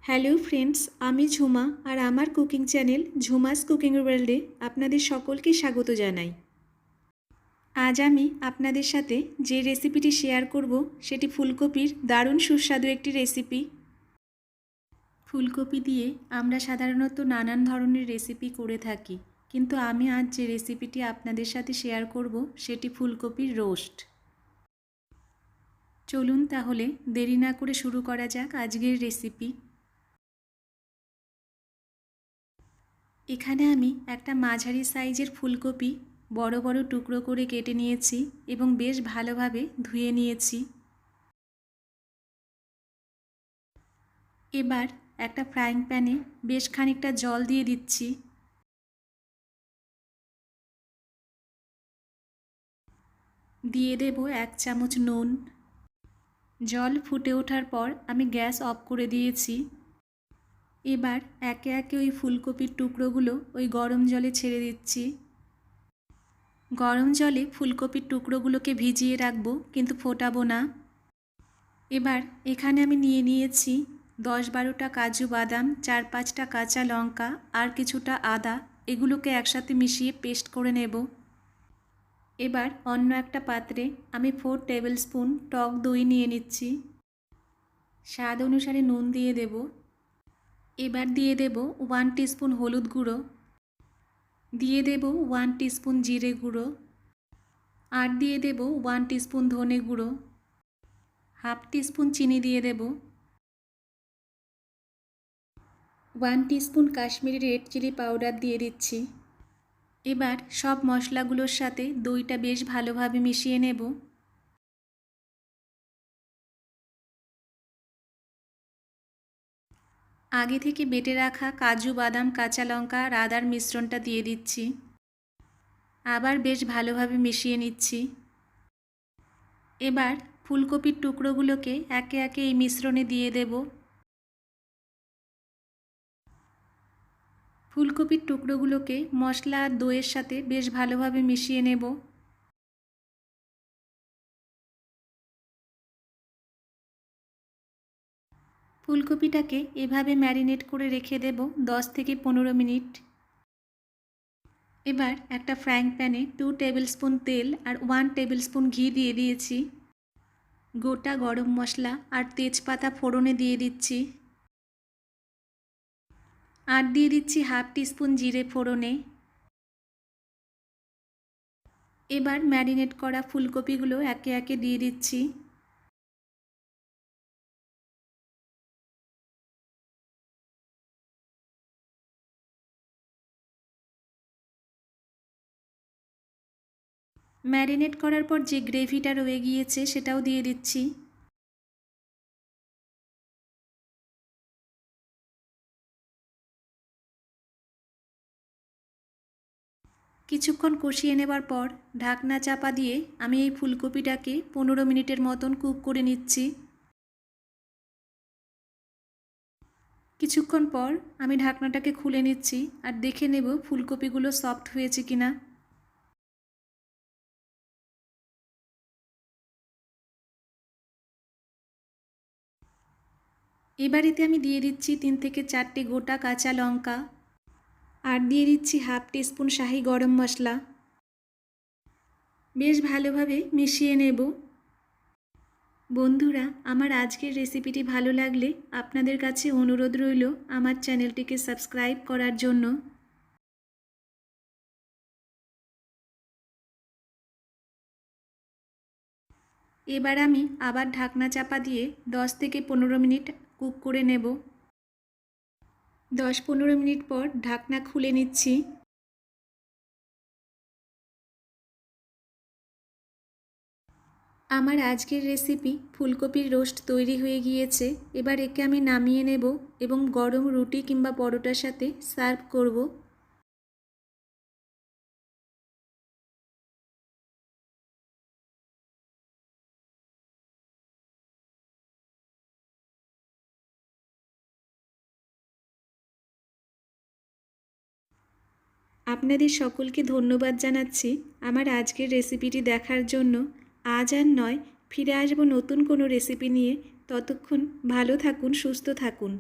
Hello friends, আমি ঝুমা আর আমার cooking channel Jhuma's cooking ওয়ার্ল্ডে আপনাদের সকলকে স্বাগত জানাই। আজ আমি আপনাদের সাথে যে রেসিপিটি শেয়ার করব সেটি ফুলকপির দারুণ সুস্বাদু একটি রেসিপি। ফুলকপি দিয়ে আমরা সাধারণত নানান ধরনের রেসিপি করে থাকি, কিন্তু আমি আজ যে রেসিপিটি আপনাদের সাথে শেয়ার করব সেটি ফুলকপির রোস্ট। চলুন তাহলে দেরি না করে শুরু করা যাক আজকের রেসিপি। এখানে আমি একটা মাঝারি সাইজের ফুলকপি বড় বড় টুকরো করে কেটে নিয়েছি এবং বেশ ভালোভাবে ধুয়ে নিয়েছি। এবার একটা ফ্রাইং প্যানে বেশ খানিকটা জল দিয়ে দিচ্ছি। দিয়ে দেব 1 চামচ নুন। জল ফুটে ওঠার পর আমি গ্যাস অফ করে দিয়েছি। এবার একে একে ওই ফুলকপির টুকরোগুলো ওই গরম জলে ছেড়ে দিচ্ছি। গরম জলে ফুলকপির টুকরোগুলোকে ভিজিয়ে রাখবো, কিন্তু ফোটাবো না। এবার এখানে আমি নিয়ে নিয়েছি 10-12টা কাজু বাদাম, 4-5টা কাঁচা লঙ্কা আর কিছুটা আদা। এগুলোকে একসাথে মিশিয়ে পেস্ট করে নেব। এবার অন্য একটা পাত্রে আমি 4 টেবিল স্পুন টক দই নিয়ে নিচ্ছি। স্বাদ অনুসারে নুন দিয়ে দেব। এবার দিয়ে দেব 1 টিস্পুন হলুদ গুঁড়ো, দিয়ে দেব 1 টিস্পুন জিরে গুঁড়ো, আর দিয়ে দেব 1 টিস্পুন ধনে গুঁড়ো, হাফ টিস্পুন চিনি দিয়ে দেব, 1 teaspoon Kashmiri red chilli powder দিয়ে দিচ্ছি। এবার সব মশলাগুলোর সাথে দইটা বেশ ভালোভাবে মিশিয়ে নেব। আগে থেকে বেটে রাখা কাজু বাদাম, কাঁচা লঙ্কা আর আদার মিশ্রণটা দিয়ে দিচ্ছি। আবার বেশ ভালোভাবে মিশিয়ে নিচ্ছি। এবার ফুলকপির টুকরোগুলোকে একে একে এই মিশ্রণে দিয়ে দেব। ফুলকপির টুকরোগুলোকে মশলা আর দইয়ের সাথে বেশ ভালোভাবে মিশিয়ে নেব। ফুলকপিটাকে এভাবে ম্যারিনেট করে রেখে দেব 10 থেকে 15 মিনিট। এবার একটা ফ্রাইং প্যানে 2 টেবিল স্পুন তেল আর 1 টেবিল স্পুন ঘি দিয়ে দিয়েছি। গোটা গরম মশলা আর তেজপাতা ফোড়নে দিয়ে দিচ্ছি। আর দিয়ে দিচ্ছি হাফ টিস্পুন জিরে ফোড়নে। এবার ম্যারিনেট করা ফুলকপিগুলো একে একে দিয়ে দিচ্ছি। ম্যারিনেট করার পর যে গ্রেভিটা রয়ে গিয়েছে সেটাও দিয়ে দিচ্ছি। কিছুক্ষণ কষিয়ে নেবার পর ঢাকনা চাপা দিয়ে আমি এই ফুলকপিটাকে 15 মিনিটের মতন কুক করে নিচ্ছি। কিছুক্ষণ পর আমি ঢাকনাটাকে খুলে নিচ্ছি আর দেখে নেব ফুলকপিগুলো সফট হয়েছে কিনা। এবার এতে আমি দিয়ে দিচ্ছি 3 থেকে 4টে গোটা কাঁচা লঙ্কা আর দিয়ে দিচ্ছি হাফ টিস্পুন শাহি গরম মশলা। বেশ ভালোভাবে মিশিয়ে নেব। বন্ধুরা, আমার আজকের রেসিপিটি ভালো লাগলে আপনাদের কাছে অনুরোধ রইল আমার চ্যানেলটিকে সাবস্ক্রাইব করার জন্য। এবার আমি আবার ঢাকনা চাপা দিয়ে 10 থেকে 15 মিনিট কুক করে নেব। 10-15 মিনিট পর ঢাকনা খুলে নিচ্ছি। আমার আজকের রেসিপি ফুলকপির রোস্ট তৈরি হয়ে গিয়েছে। এবার একে আমি নামিয়ে নেব এবং গরম রুটি কিংবা পরোটার সাথে সার্ভ করব। আপনাদের সকলকে ধন্যবাদ জানাচ্ছি আমার আজকের রেসিপিটি দেখার জন্য। আজ আর নয়, ফিরে আসবো নতুন কোনো রেসিপি নিয়ে। ততক্ষণ ভালো থাকুন, সুস্থ থাকুন।